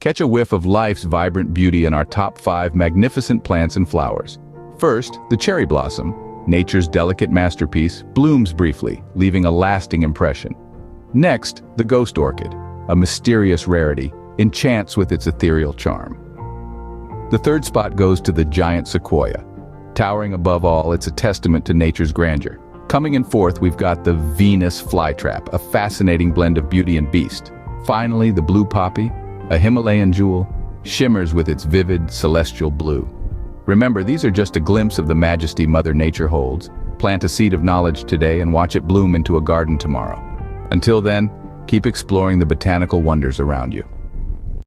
Catch a whiff of life's vibrant beauty in our top 5 magnificent plants and flowers. First, the cherry blossom, nature's delicate masterpiece, blooms briefly, leaving a lasting impression. Next, the ghost orchid, a mysterious rarity, enchants with its ethereal charm. The third spot goes to the giant sequoia. Towering above all, it's a testament to nature's grandeur. Coming in fourth, we've got the Venus flytrap, a fascinating blend of beauty and beast. Finally, the blue poppy, a Himalayan jewel, shimmers with its vivid, celestial blue. Remember, these are just a glimpse of the majesty Mother Nature holds. Plant a seed of knowledge today and watch it bloom into a garden tomorrow. Until then, keep exploring the botanical wonders around you.